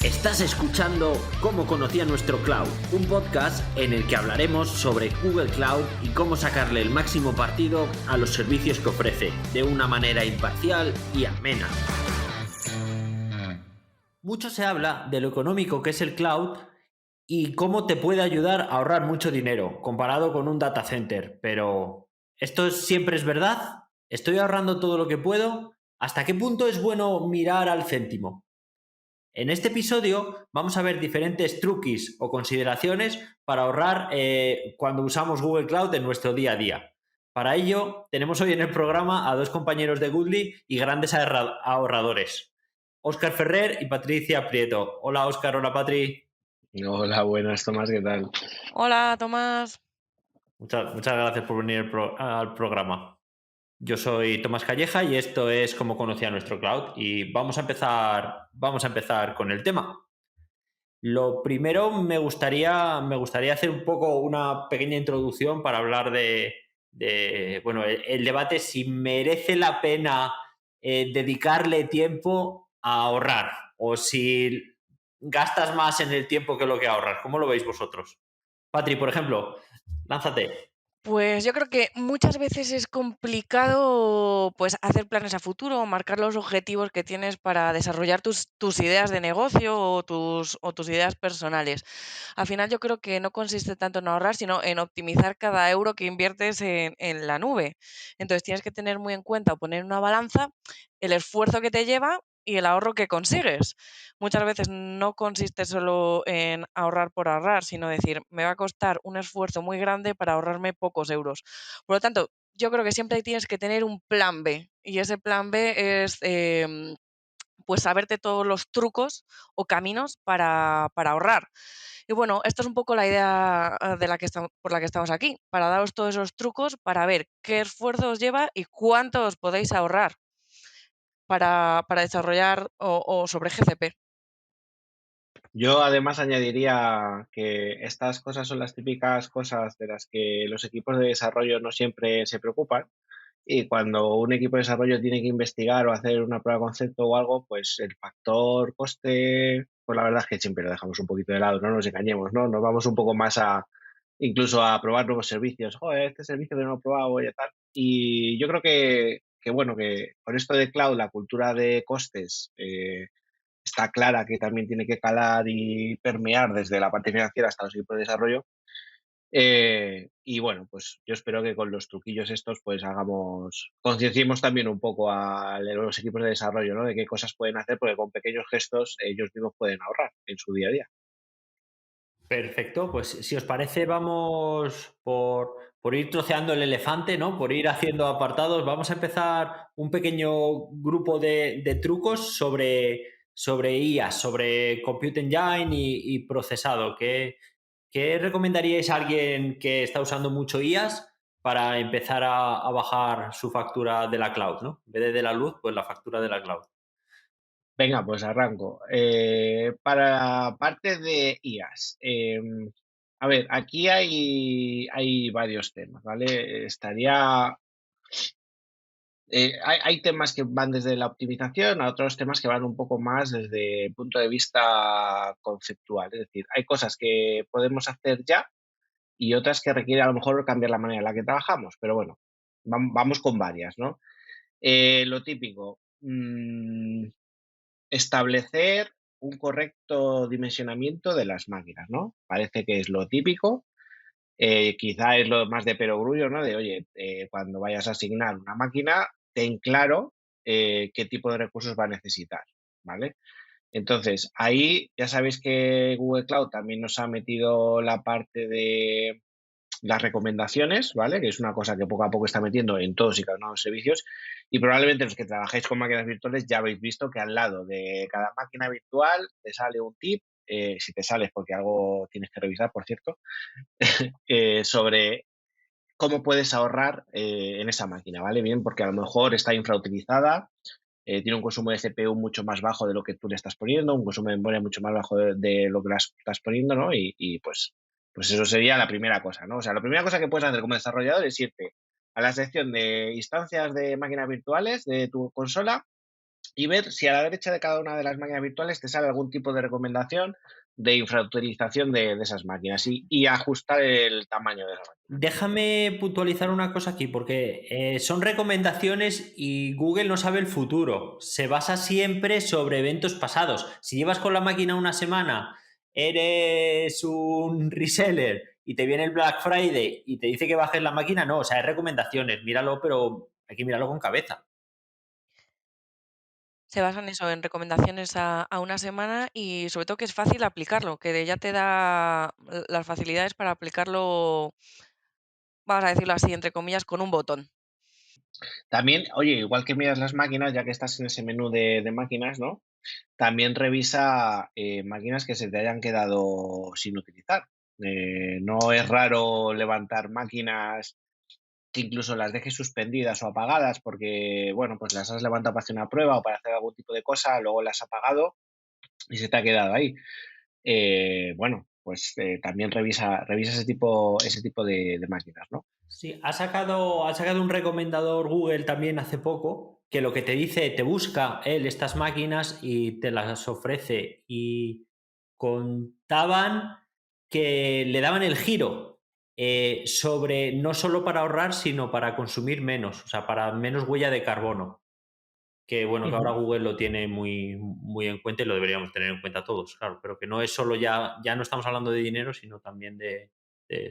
Estás escuchando Cómo conocía nuestro cloud, un podcast en el que hablaremos sobre Google Cloud y cómo sacarle el máximo partido a los servicios que ofrece, de una manera imparcial y amena. Mucho se habla de lo económico que es el cloud y cómo te puede ayudar a ahorrar mucho dinero comparado con un data center, pero ¿esto siempre es verdad? ¿Estoy ahorrando todo lo que puedo? ¿Hasta qué punto es bueno mirar al céntimo? En este episodio vamos a ver diferentes truquis o consideraciones para ahorrar cuando usamos Google Cloud en nuestro día a día. Para ello, tenemos hoy en el programa a dos compañeros de Goodly y grandes ahorradores, Óscar Ferrer y Patricia Prieto. Hola Óscar, hola Patri. Hola, buenas, Tomás, ¿qué tal? Hola, Tomás. Muchas gracias por venir al programa. Yo soy Tomás Calleja y esto es Cómo conocía nuestro cloud y vamos a empezar con el tema. Lo primero, me gustaría hacer un poco una pequeña introducción para hablar bueno, el debate si merece la pena dedicarle tiempo a ahorrar o si gastas más en el tiempo que lo que ahorras. ¿Cómo lo veis vosotros? Patri, por ejemplo, lánzate. Pues yo creo que muchas veces es complicado, pues, hacer planes a futuro o marcar los objetivos que tienes para desarrollar tus ideas de negocio o tus ideas personales. Al final yo creo que no consiste tanto en ahorrar, sino en optimizar cada euro que inviertes en la nube. Entonces tienes que tener muy en cuenta o poner en una balanza el esfuerzo que te lleva y el ahorro que consigues. Muchas veces no consiste solo en ahorrar por ahorrar, sino decir, me va a costar un esfuerzo muy grande para ahorrarme pocos euros. Por lo tanto, yo creo que siempre tienes que tener un plan B y ese plan B es pues saberte todos los trucos o caminos para ahorrar. Y bueno, esto es un poco la idea por la que estamos aquí, para daros todos esos trucos para ver qué esfuerzo os lleva y cuánto os podéis ahorrar para desarrollar o sobre GCP. Yo además añadiría que estas cosas son las típicas cosas de las que los equipos de desarrollo no siempre se preocupan y cuando un equipo de desarrollo tiene que investigar o hacer una prueba de concepto o algo, pues el factor coste, pues la verdad es que siempre lo dejamos un poquito de lado, no nos engañemos, ¿no? Nos vamos un poco más incluso a probar nuevos servicios. Joder, este servicio que no he probado y tal. Y yo creo que bueno, que con esto de cloud, la cultura de costes está clara que también tiene que calar y permear desde la parte financiera hasta los equipos de desarrollo. Y bueno, pues yo espero que con los truquillos estos pues concienciemos también un poco a los equipos de desarrollo, ¿no? De qué cosas pueden hacer, porque con pequeños gestos ellos mismos pueden ahorrar en su día a día. Perfecto, pues si os parece, vamos por ir troceando el elefante, ¿no? Por ir haciendo apartados. Vamos a empezar un pequeño grupo de trucos sobre IA, sobre Compute Engine y procesado. ¿Qué recomendaríais a alguien que está usando mucho IAs para empezar a bajar su factura de la cloud, ¿no? En vez de la luz, pues la factura de la cloud. Venga, pues arranco. Para la parte de IAS, a ver, aquí hay varios temas, ¿vale? Hay temas que van desde la optimización a otros temas que van un poco más desde el punto de vista conceptual. Es decir, hay cosas que podemos hacer ya y otras que requieren a lo mejor cambiar la manera en la que trabajamos, pero bueno, vamos con varias, ¿no? Lo típico, establecer un correcto dimensionamiento de las máquinas, ¿no? Parece que es lo típico, quizá es lo más de perogrullo, ¿no? De, oye, cuando vayas a asignar una máquina, ten claro qué tipo de recursos va a necesitar, ¿vale? Entonces, ahí ya sabéis que Google Cloud también nos ha metido la parte de las recomendaciones, ¿vale? Que es una cosa que poco a poco está metiendo en todos y cada uno de los servicios. Y probablemente los que trabajáis con máquinas virtuales ya habéis visto que al lado de cada máquina virtual te sale un tip, si te sales porque algo tienes que revisar, por cierto, sobre cómo puedes ahorrar en esa máquina, ¿vale? Bien, porque a lo mejor está infrautilizada, tiene un consumo de CPU mucho más bajo de lo que tú le estás poniendo, un consumo de memoria mucho más bajo de lo que le estás poniendo, ¿no? Pues eso sería la primera cosa, ¿no? O sea, la primera cosa que puedes hacer como desarrollador es irte a la sección de instancias de máquinas virtuales de tu consola y ver si a la derecha de cada una de las máquinas virtuales te sale algún tipo de recomendación de infrautilización de esas máquinas y ajustar el tamaño de esa máquina. Déjame puntualizar una cosa aquí, porque son recomendaciones y Google no sabe el futuro. Se basa siempre sobre eventos pasados. Si llevas con la máquina una semana, eres un reseller y te viene el Black Friday y te dice que bajes la máquina, no, o sea, es recomendaciones, míralo, pero hay que mirarlo con cabeza. Se basan eso, en recomendaciones a una semana y sobre todo que es fácil aplicarlo, que ya te da las facilidades para aplicarlo, vamos a decirlo así, entre comillas, con un botón. También, oye, igual que miras las máquinas, ya que estás en ese menú de máquinas, ¿no? También revisa máquinas que se te hayan quedado sin utilizar. No es raro levantar máquinas que incluso las dejes suspendidas o apagadas porque, bueno, pues las has levantado para hacer una prueba o para hacer algún tipo de cosa, luego las has apagado y se te ha quedado ahí. Bueno, pues también revisa ese tipo de máquinas, ¿no? Sí, ha sacado un recomendador Google también hace poco que lo que te dice, te busca él estas máquinas y te las ofrece. Y contaban que le daban el giro sobre no solo para ahorrar, sino para consumir menos, o sea, para menos huella de carbono. Que bueno, que ahora Ujú. Google lo tiene muy, muy en cuenta y lo deberíamos tener en cuenta todos, claro, pero que no es solo ya no estamos hablando de dinero, sino también de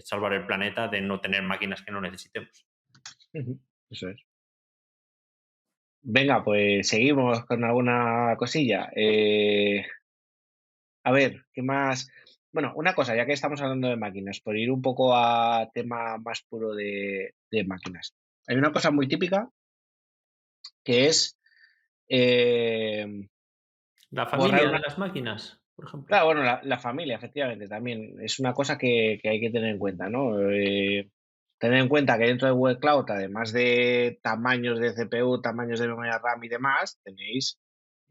salvar el planeta, de no tener máquinas que no necesitemos. Ujú, eso es. Venga, pues seguimos con alguna cosilla. A ver, ¿qué más? Bueno, una cosa, ya que estamos hablando de máquinas, por ir un poco a tema más puro de máquinas. Hay una cosa muy típica que es eh, La borrar familia de una. las máquinas, por ejemplo. Claro, bueno, la familia, efectivamente, también es una cosa que hay que tener en cuenta, ¿no? Tener en cuenta que dentro de Google Cloud, además de tamaños de CPU, tamaños de memoria RAM y demás, tenéis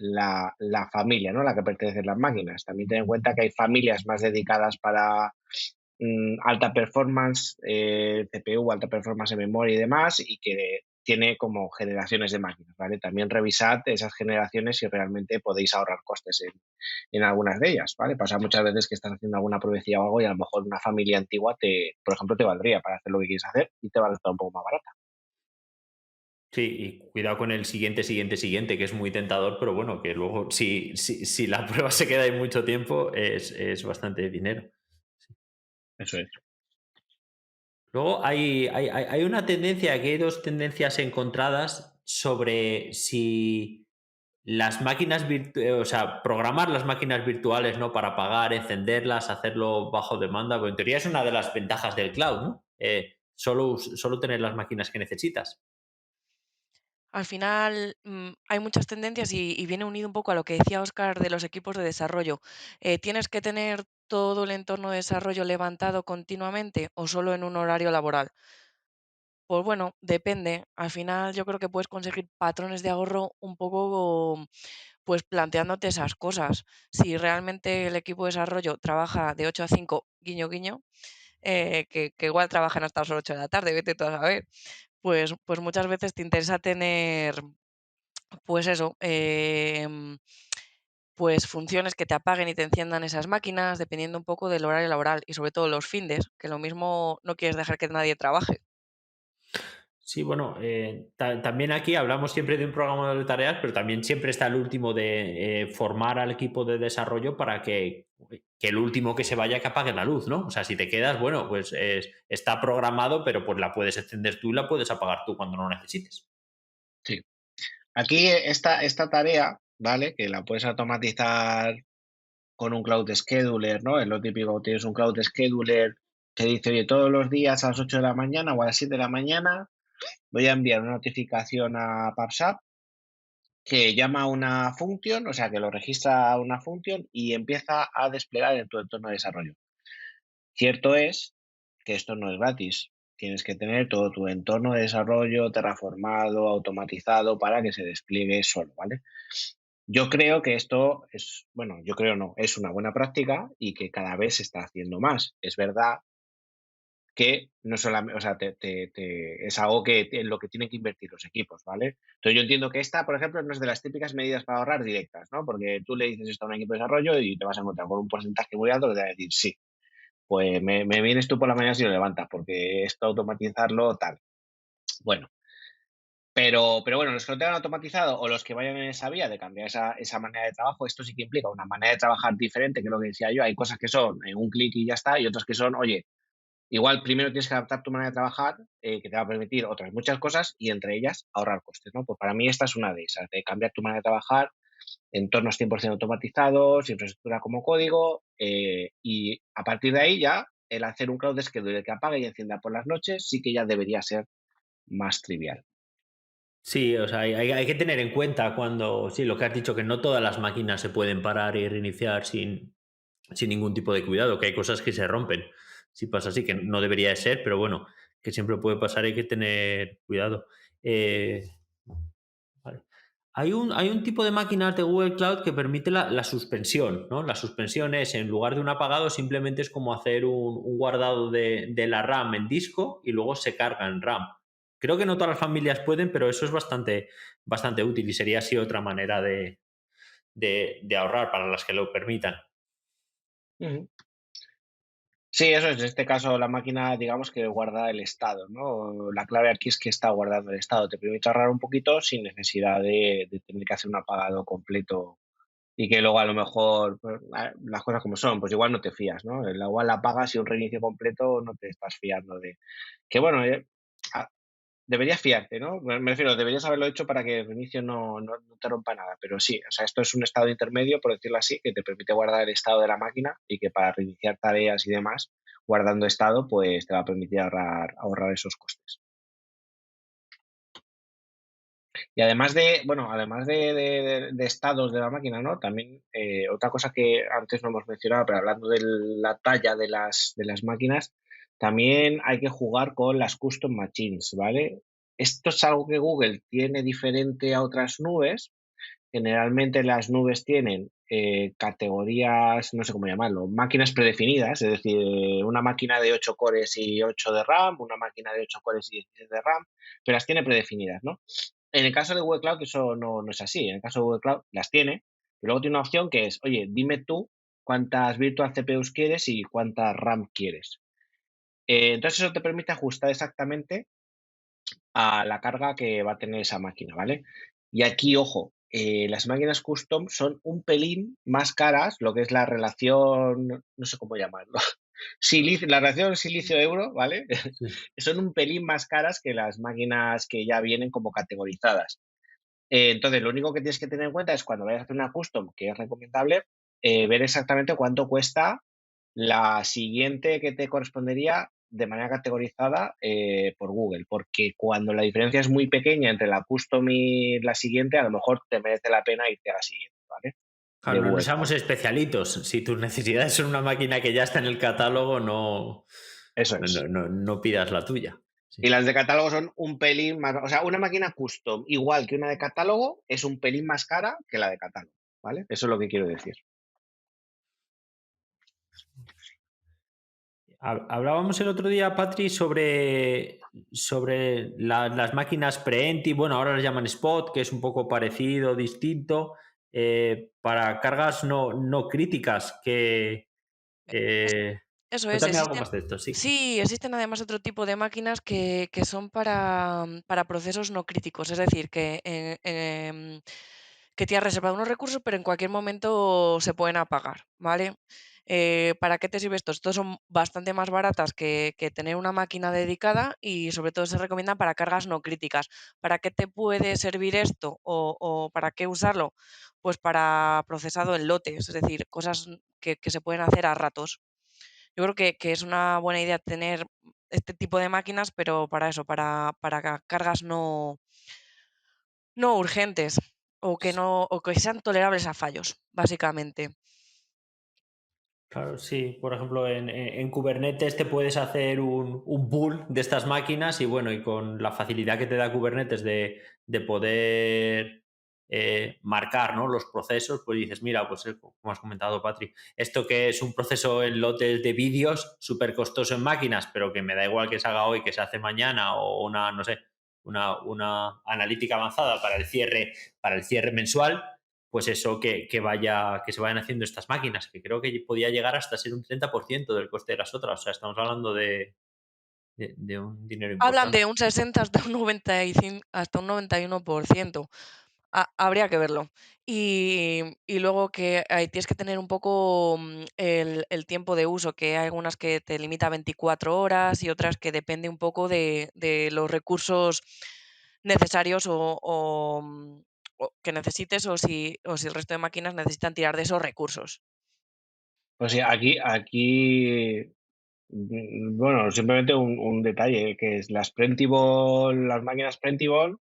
la familia, ¿no? A la que pertenecen las máquinas. También ten en cuenta que hay familias más dedicadas para alta performance, CPU, alta performance en memoria y demás, y que tiene como generaciones de máquinas, ¿vale? También revisad esas generaciones si realmente podéis ahorrar costes en algunas de ellas, ¿vale? Pasa muchas veces que estás haciendo alguna pruebecilla o algo y a lo mejor una familia antigua por ejemplo, te valdría para hacer lo que quieres hacer y te va a estar un poco más barata. Sí, y cuidado con el siguiente, que es muy tentador, pero bueno, que luego si la prueba se queda ahí mucho tiempo, es bastante dinero. Eso es. Luego hay una tendencia, aquí hay dos tendencias encontradas sobre si las máquinas o sea, programar las máquinas virtuales, ¿no? Para pagar, encenderlas, hacerlo bajo demanda, pues en teoría es una de las ventajas del cloud, ¿no? Solo tener las máquinas que necesitas. Al final, hay muchas tendencias y viene unido un poco a lo que decía Óscar de los equipos de desarrollo. ¿Tienes que tener todo el entorno de desarrollo levantado continuamente o solo en un horario laboral? Pues bueno, depende. Al final yo creo que puedes conseguir patrones de ahorro un poco, pues planteándote esas cosas. Si realmente el equipo de desarrollo trabaja de 8 a 5, guiño, guiño, que igual trabajan hasta las 8 de la tarde, vete tú a saber. Pues muchas veces te interesa tener, pues eso, pues funciones que te apaguen y te enciendan esas máquinas, dependiendo un poco del horario laboral y sobre todo los findes, que lo mismo no quieres dejar que nadie trabaje. Sí, bueno, también aquí hablamos siempre de un programa de tareas, pero también siempre está el último de formar al equipo de desarrollo para que el último que se vaya que apague la luz, ¿no? O sea, si te quedas, bueno, pues está programado, pero pues la puedes encender tú y la puedes apagar tú cuando no necesites. Sí. Aquí esta tarea, ¿vale? Que la puedes automatizar con un Cloud Scheduler, ¿no? Es lo típico, tienes un Cloud Scheduler que dice, oye, todos los días a las 8 de la mañana o a las 7 de la mañana voy a enviar una notificación a PubSub que llama a una función, o sea, que lo registra a una función y empieza a desplegar en tu entorno de desarrollo. Cierto es que esto no es gratis. Tienes que tener todo tu entorno de desarrollo terraformado, automatizado para que se despliegue solo, ¿vale? Yo creo que esto es, bueno, yo creo no, es una buena práctica y que cada vez se está haciendo más. Es verdad que no solamente, o sea, es algo que en lo que tienen que invertir los equipos, ¿vale? Entonces yo entiendo que esta, por ejemplo, no es de las típicas medidas para ahorrar directas, ¿no? Porque tú le dices esto a un equipo de desarrollo y te vas a encontrar con un porcentaje muy alto que te va a decir, sí, pues me vienes tú por la mañana si lo levantas, porque esto automatizarlo tal. Bueno, pero bueno, los que lo tengan automatizado o los que vayan en esa vía de cambiar esa manera de trabajo, esto sí que implica una manera de trabajar diferente, que es lo que decía yo. Hay cosas que son en un clic y ya está, y otras que son, oye, igual primero tienes que adaptar tu manera de trabajar, que te va a permitir otras muchas cosas y entre ellas ahorrar costes, ¿no? Pues para mí esta es una de esas, de cambiar tu manera de trabajar, entornos 100% automatizados, infraestructura como código, y a partir de ahí ya el hacer un cloud schedule que apague y encienda por las noches sí que ya debería ser más trivial. Sí, o sea, hay que tener en cuenta cuando, sí, lo que has dicho, que no todas las máquinas se pueden parar y reiniciar sin ningún tipo de cuidado, que hay cosas que se rompen. Si pasa así, que no debería de ser, pero bueno, que siempre puede pasar, hay que tener cuidado. Eh, vale. Hay un tipo de máquinas de Google Cloud que permite la suspensión, ¿no? La suspensión es, en lugar de un apagado, simplemente es como hacer un guardado de la RAM en disco y luego se carga en RAM. Creo que no todas las familias pueden, pero eso es bastante útil y sería así otra manera de ahorrar para las que lo permitan. Ujú. Sí, eso es. En este caso, la máquina, digamos que guarda el estado, ¿no? La clave aquí es que está guardando el estado. Te permite ahorrar un poquito sin necesidad de tener que hacer un apagado completo y que luego a lo mejor, pues, las cosas como son, pues igual no te fías, ¿no? Igual la apagas y un reinicio completo no te estás fiando de. Que bueno, a- deberías fiarte, ¿no? Me refiero, deberías haberlo hecho para que el inicio no te rompa nada, pero sí, o sea, esto es un estado intermedio, por decirlo así, que te permite guardar el estado de la máquina y que para reiniciar tareas y demás, guardando estado, pues te va a permitir ahorrar esos costes. Y además además de estados de la máquina, ¿no? También otra cosa que antes no hemos mencionado, pero hablando de la talla de las máquinas, también hay que jugar con las custom machines, ¿vale? Esto es algo que Google tiene diferente a otras nubes. Generalmente las nubes tienen categorías, no sé cómo llamarlo, máquinas predefinidas, es decir, una máquina de 8 cores y 8 de RAM, una máquina de 8 cores y 16 de RAM, pero las tiene predefinidas, ¿no? En el caso de Google Cloud eso no es así. En el caso de Google Cloud las tiene, pero luego tiene una opción que es, oye, dime tú cuántas virtual CPUs quieres y cuánta RAM quieres. Entonces eso te permite ajustar exactamente a la carga que va a tener esa máquina, ¿vale? Y aquí, ojo, las máquinas custom son un pelín más caras, lo que es la relación, no sé cómo llamarlo, la relación silicio-euro, ¿vale? Sí. Son un pelín más caras que las máquinas que ya vienen como categorizadas. Entonces, lo único que tienes que tener en cuenta es cuando vayas a hacer una custom, que es recomendable, ver exactamente cuánto cuesta la siguiente que te correspondería de manera categorizada por Google, porque cuando la diferencia es muy pequeña entre la custom y la siguiente, a lo mejor te merece la pena irte a la siguiente, ¿vale? De Claro, no Google seamos Cloud. especialitos. Si tus necesidades son una máquina que ya está en el catálogo, no, Eso no, es. no, no pidas la tuya. Y Sí. las de catálogo son un pelín más, o sea, una máquina custom igual que una de catálogo es un pelín más cara que la de catálogo, ¿vale? Eso es lo que quiero decir. Hablábamos el otro día, Patri, sobre las máquinas Preenti, bueno, ahora las llaman Spot, que es un poco parecido, distinto, para cargas no críticas, que... Es- eh, Eso es, cuéntame algo existen, más de esto, sí. sí, existen además otro tipo de máquinas que son para procesos no críticos, es decir, que tienes reservado unos recursos, pero en cualquier momento se pueden apagar, ¿vale? ¿Para qué te sirve esto? Estos son bastante más baratas que tener una máquina dedicada y sobre todo se recomiendan para cargas no críticas. ¿Para qué te puede servir esto o para qué usarlo? Pues para procesado en lotes, es decir, cosas que se pueden hacer a ratos. Yo creo que es una buena idea tener este tipo de máquinas, pero para eso, para cargas no urgentes o que sean tolerables a fallos, básicamente. Claro, sí. Por ejemplo, en Kubernetes te puedes hacer un pool de estas máquinas y bueno, y con la facilidad que te da Kubernetes de poder marcar, ¿no?, los procesos, pues dices, mira, pues como has comentado, Patrick, esto que es un proceso en lotes de vídeos súper costoso en máquinas, pero que me da igual que se haga hoy, que se hace mañana, o una, no sé, una analítica avanzada para el cierre mensual, pues eso que se vayan haciendo estas máquinas, que creo que podía llegar hasta ser un 30% del coste de las otras. O sea, estamos hablando de un dinero Hablan importante. de un 60 hasta un 95, hasta un 91%. Habría que verlo. Y luego que ahí tienes que tener un poco, el tiempo de uso, que hay algunas que te limita a 24 horas y otras que depende un poco de los recursos necesarios o que necesites o si el resto de máquinas necesitan tirar de esos recursos. Pues sí, aquí, bueno, simplemente un detalle, que es las máquinas Printable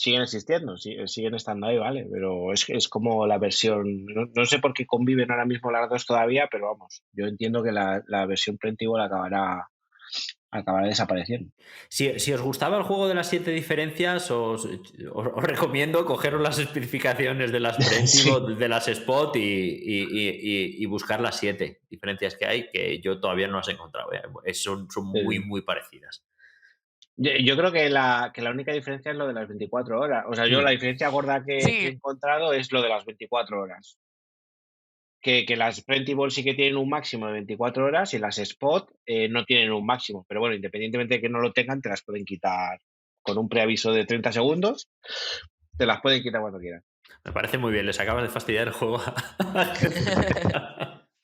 siguen existiendo, siguen estando ahí, ¿vale? Pero es como la versión, no sé por qué conviven ahora mismo las dos todavía, pero vamos, yo entiendo que la versión Printable acabará desapareciendo. Si os gustaba el juego de las 7 diferencias, os recomiendo cogeros las especificaciones de las Sí. Preventivo, de las Spot y buscar las 7 diferencias que hay, que yo todavía no las he encontrado. Son muy, muy parecidas. Yo creo que la única diferencia es lo de las 24 horas. O sea, yo la Hmm. diferencia gorda que he Sí, encontrado es lo de las 24 horas. Que las Printable sí que tienen un máximo de 24 horas y las Spot no tienen un máximo. Pero bueno, independientemente de que no lo tengan, te las pueden quitar con un preaviso de 30 segundos. Te las pueden quitar cuando quieran. Me parece muy bien, les acabas de fastidiar el juego a gente.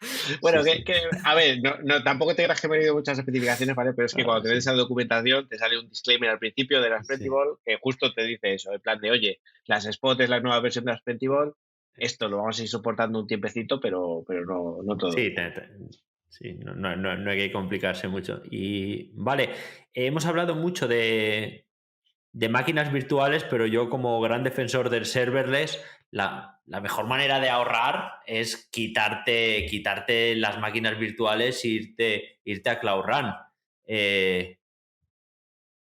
Sí, Bueno, sí. a ver, tampoco te creas que me he leído muchas especificaciones, ¿vale? Pero es que cuando te ves Sí, esa documentación, te sale un disclaimer al principio de las sí. Printable que justo te dice eso, en plan de, oye, las Spot es la nueva versión de las Printable, esto lo vamos a ir soportando un tiempecito, pero no todo. Sí, sí, no hay que complicarse mucho. Y vale, hemos hablado mucho de máquinas virtuales, pero yo como gran defensor del serverless, la mejor manera de ahorrar es quitarte las máquinas virtuales e irte a Cloud Run. Eh,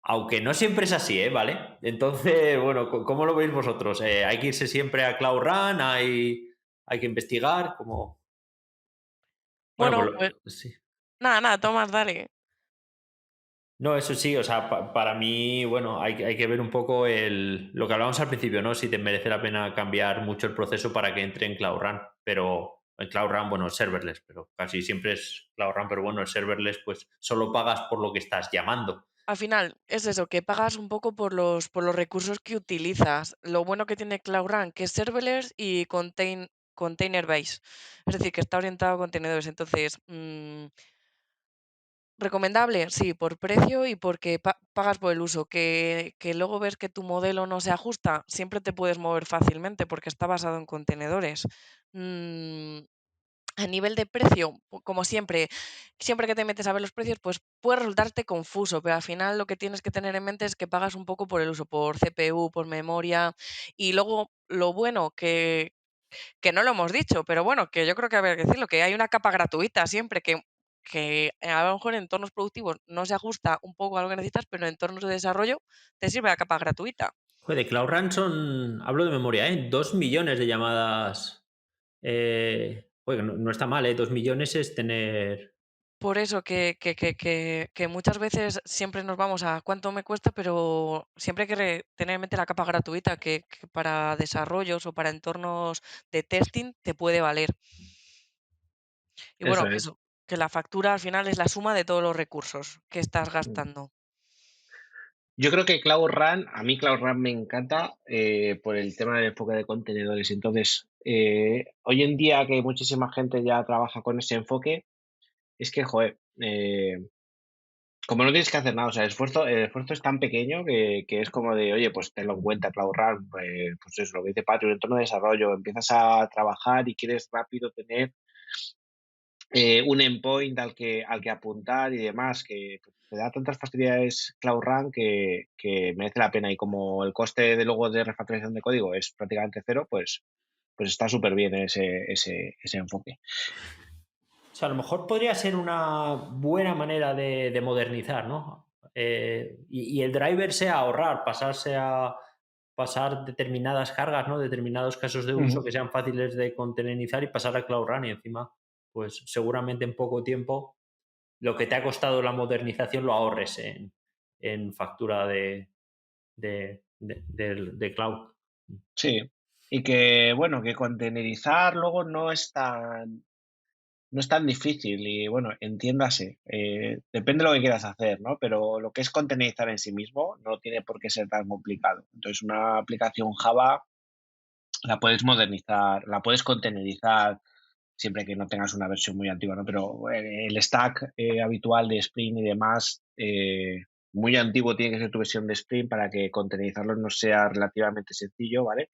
Aunque no siempre es así, ¿eh? ¿Vale? Entonces, bueno, ¿cómo lo veis vosotros? ¿Hay que irse siempre a Cloud Run? ¿Hay que investigar? ¿Cómo? Bueno, bueno, pues sí. nada, Tomás, dale. No, eso sí, o sea, para mí, bueno, hay que ver un poco lo que hablábamos al principio, ¿no? Si te merece la pena cambiar mucho el proceso para que entre en Cloud Run, pero en Cloud Run, bueno, serverless, pero casi siempre es Cloud Run, pero bueno, el serverless, pues solo pagas por lo que estás llamando. Al final es eso, que pagas un poco por los recursos que utilizas. Lo bueno que tiene Cloud Run, que es serverless y container base. Es decir, que está orientado a contenedores. Entonces, recomendable, sí, por precio y porque pagas por el uso. Que luego ves que tu modelo no se ajusta, siempre te puedes mover fácilmente porque está basado en contenedores. Mm, a nivel de precio, como siempre que te metes a ver los precios, pues puede resultarte confuso, pero al final lo que tienes que tener en mente es que pagas un poco por el uso, por CPU, por memoria. Y luego lo bueno que no lo hemos dicho, pero bueno, que yo creo que habría que decirlo, que hay una capa gratuita siempre que a lo mejor en entornos productivos no se ajusta un poco a lo que necesitas, pero en entornos de desarrollo te sirve la capa gratuita. Joder, de Cloud Run hablo de memoria, ¿eh? 2 millones de llamadas. Joder, no está mal, ¿eh? 2 millones es tener. Por eso que muchas veces siempre nos vamos a cuánto me cuesta, pero siempre hay que tener en mente la capa gratuita que para desarrollos o para entornos de testing te puede valer. Y bueno, Eso que es. eso, que la factura al final es la suma de todos los recursos que estás gastando. Yo creo que a mí Cloud Run me encanta por el tema del enfoque de contenedores. Entonces, hoy en día que muchísima gente ya trabaja con ese enfoque, es que, joder, como no tienes que hacer nada, o sea, el esfuerzo es tan pequeño que es como de, oye, pues tenlo en cuenta, Cloud Run, pues eso, lo que dice Patrio, entorno de desarrollo, empiezas a trabajar y quieres rápido tener un endpoint al que apuntar y demás, que te da tantas facilidades Cloud Run que merece la pena. Y como el coste de luego de refactorización de código es prácticamente cero, pues está súper bien ese enfoque. O sea, a lo mejor podría ser una buena manera de modernizar, ¿no? Y el driver sea ahorrar, pasarse pasar determinadas cargas, ¿no? Determinados casos de uso Ujú. que sean fáciles de containerizar y pasar a Cloud Run y encima, pues seguramente en poco tiempo lo que te ha costado la modernización lo ahorres en factura de cloud. Sí. Y que, bueno, que containerizar luego no es tan difícil y bueno, entiéndase, depende de lo que quieras hacer, ¿no? Pero lo que es containerizar en sí mismo no tiene por qué ser tan complicado. Entonces, una aplicación Java la puedes modernizar, la puedes containerizar siempre que no tengas una versión muy antigua, ¿no? Pero el stack habitual de Spring y demás, muy antiguo tiene que ser tu versión de Spring para que containerizarlo no sea relativamente sencillo, ¿vale?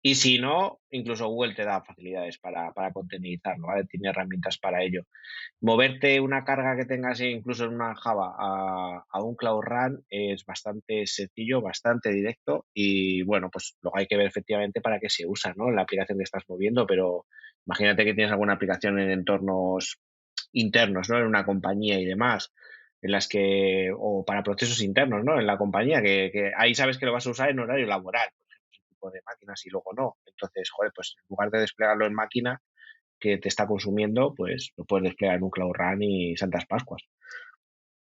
Y si no, incluso Google te da facilidades para containerizarlo, ¿vale? Tiene herramientas para ello. Moverte una carga que tengas incluso en una Java a un Cloud Run es bastante sencillo, bastante directo y bueno, pues luego hay que ver efectivamente para qué se usa, ¿no? La aplicación que estás moviendo, pero imagínate que tienes alguna aplicación en entornos internos, ¿no? En una compañía y demás, en las que, o para procesos internos, ¿no? En la compañía, que ahí sabes que lo vas a usar en horario laboral, por ejemplo, ese tipo de máquinas y luego no. Entonces, joder, pues en lugar de desplegarlo en máquina, que te está consumiendo, pues lo puedes desplegar en un Cloud Run y Santas Pascuas.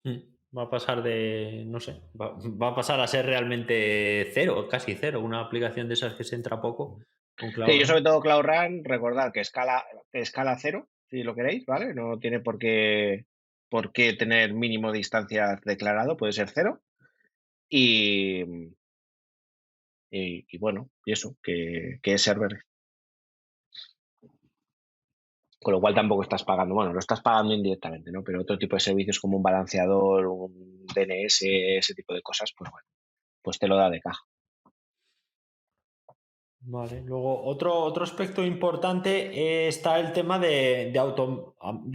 Mm. Va a pasar de, no sé, va a pasar a ser realmente cero, casi cero, una aplicación de esas que se entra poco con Sí, Cloud yo Run. sobre todo Cloud Run, recordad que escala cero, si lo queréis, ¿vale? No tiene por qué tener mínimo de instancias declarado, puede ser cero. Y, y bueno, y eso, que es server. Con lo cual tampoco estás pagando, bueno, lo estás pagando indirectamente, ¿no? Pero otro tipo de servicios como un balanceador, un DNS, ese tipo de cosas, pues bueno, pues te lo da de caja. Vale. Luego, otro aspecto importante está el tema de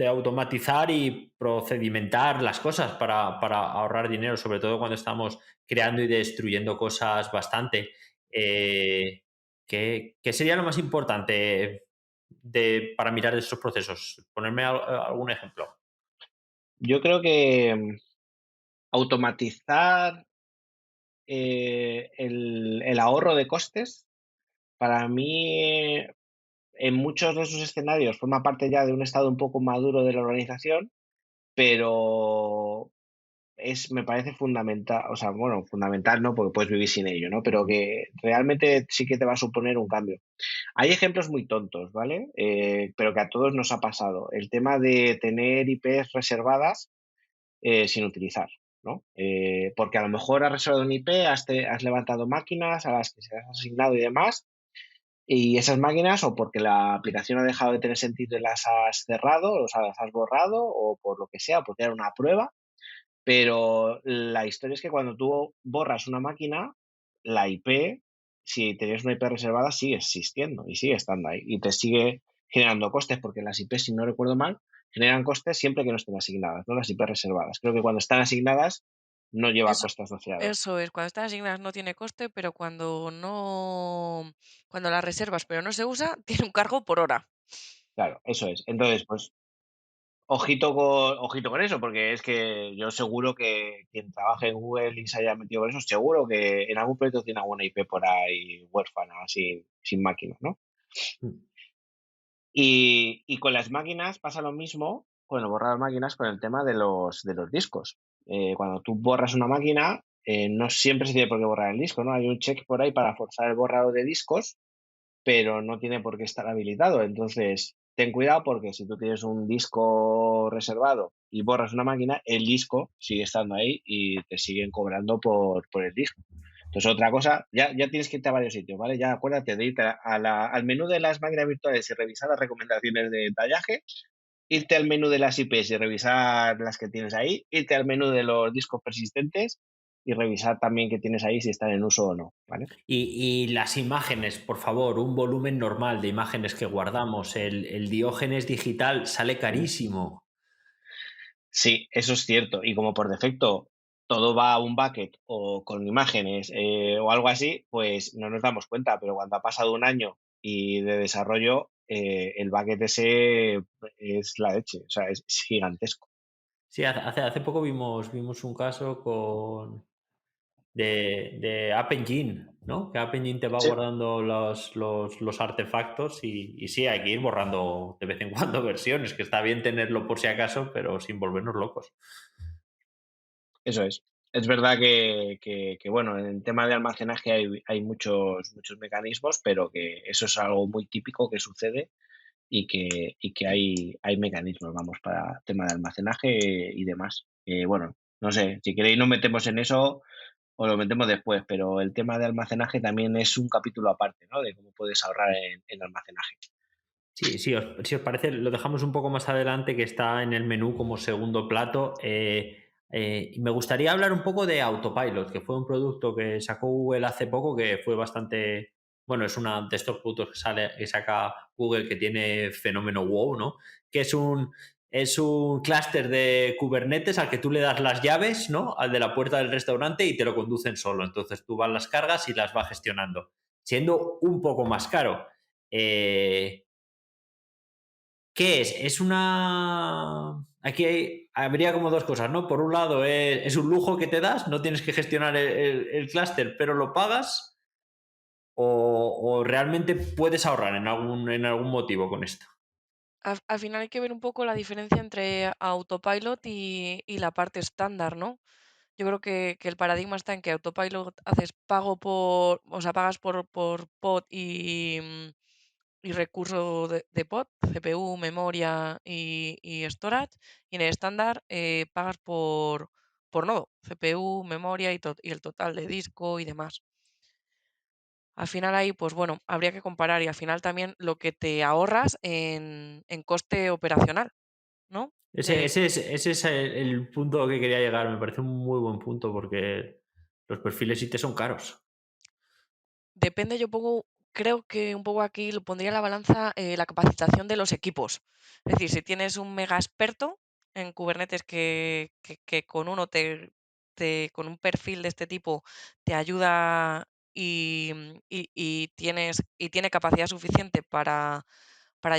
automatizar y procedimentar las cosas para ahorrar dinero, sobre todo cuando estamos creando y destruyendo cosas bastante. ¿Qué sería lo más importante para mirar esos procesos? Ponerme algún ejemplo. Yo creo que automatizar el ahorro de costes, para mí, en muchos de esos escenarios forma parte ya de un estado un poco maduro de la organización, pero me parece fundamental, o sea, bueno, fundamental no, porque puedes vivir sin ello, ¿no? Pero que realmente sí que te va a suponer un cambio. Hay ejemplos muy tontos, ¿vale? Pero que a todos nos ha pasado. El tema de tener IPs reservadas sin utilizar, ¿no? Porque a lo mejor has reservado un IP, has levantado máquinas a las que se has asignado y demás, y esas máquinas, o porque la aplicación ha dejado de tener sentido y las has cerrado, o sea, las has borrado, o por lo que sea, porque era una prueba, pero la historia es que cuando tú borras una máquina, la IP, si tenías una IP reservada, sigue existiendo y sigue estando ahí y te sigue generando costes, porque las IP, si no recuerdo mal, generan costes siempre que no estén asignadas, ¿no? Las IP reservadas. Creo que cuando están asignadas no lleva Eso costes asociados. eso es, cuando están asignadas no tiene coste, pero cuando las reservas, pero no se usa, tiene un cargo por hora. Claro, eso es. Entonces, pues ojito con eso, porque es que yo seguro que quien trabaje en Google y se haya metido con eso, seguro que en algún proyecto tiene alguna IP por ahí huérfana, sin máquinas, ¿no? Mm. Y con las máquinas pasa lo mismo, bueno, borrar máquinas con el tema de los discos. Cuando tú borras una máquina, no siempre se tiene por qué borrar el disco, ¿no? Hay un check por ahí para forzar el borrado de discos, pero no tiene por qué estar habilitado. Entonces, ten cuidado porque si tú tienes un disco reservado y borras una máquina, el disco sigue estando ahí y te siguen cobrando por el disco. Entonces, otra cosa, ya tienes que irte a varios sitios, ¿vale? Ya acuérdate de irte al menú de las máquinas virtuales y revisar las recomendaciones de tallaje, irte al menú de las IPs y revisar las que tienes ahí, irte al menú de los discos persistentes y revisar también que tienes ahí si están en uso o no, ¿vale? Y las imágenes, por favor, un volumen normal de imágenes que guardamos. El Diógenes digital sale carísimo. Sí, eso es cierto. Y como por defecto todo va a un bucket o con imágenes o algo así, pues no nos damos cuenta. Pero cuando ha pasado un año y de desarrollo, el bucket ese es la leche. O sea, es gigantesco. Sí, hace poco vimos un caso de App Engine, ¿no? Que App Engine te va Sí, guardando los artefactos y sí, hay que ir borrando de vez en cuando versiones, que está bien tenerlo por si acaso, pero sin volvernos locos. eso es. Es verdad que, bueno, en el tema de almacenaje hay muchos mecanismos, pero que eso es algo muy típico que sucede y que hay mecanismos, vamos, para tema de almacenaje y demás. Bueno, no sé, si queréis nos metemos en eso o lo metemos después, pero el tema de almacenaje también es un capítulo aparte, ¿no? De cómo puedes ahorrar en almacenaje. Sí, sí, si os parece, lo dejamos un poco más adelante, que está en el menú como segundo plato. Y me gustaría hablar un poco de Autopilot, que fue un producto que sacó Google hace poco, que fue bastante, bueno, es una de estos productos que saca Google que tiene fenómeno wow, ¿no? Que es un clúster de Kubernetes al que tú le das las llaves, ¿no? Al de la puerta del restaurante y te lo conducen solo. Entonces tú vas las cargas y las va gestionando, siendo un poco más caro. Eh, ¿Qué es? Es una... Aquí habría como dos cosas, ¿no? Por un lado, es un lujo que te das, no tienes que gestionar el clúster, pero lo pagas, o realmente puedes ahorrar en algún motivo con esto. Al final hay que ver un poco la diferencia entre Autopilot y la parte estándar, ¿no? Yo creo que el paradigma está en que Autopilot haces pago por, o sea, pagas por pod y recurso de pod, CPU, memoria y storage, y en el estándar pagas por nodo, CPU, memoria y el total de disco y demás. Al final ahí, pues bueno, habría que comparar y al final también lo que te ahorras en coste operacional, ¿no? Ese, Eh, ese es, ese es el punto que quería llegar, me parece un muy buen punto porque los perfiles IT son caros. Depende, yo pongo, creo que un poco aquí lo pondría en la balanza la capacitación de los equipos. Es decir, si tienes un mega experto en Kubernetes que con uno con un perfil de este tipo te ayuda y tiene capacidad suficiente para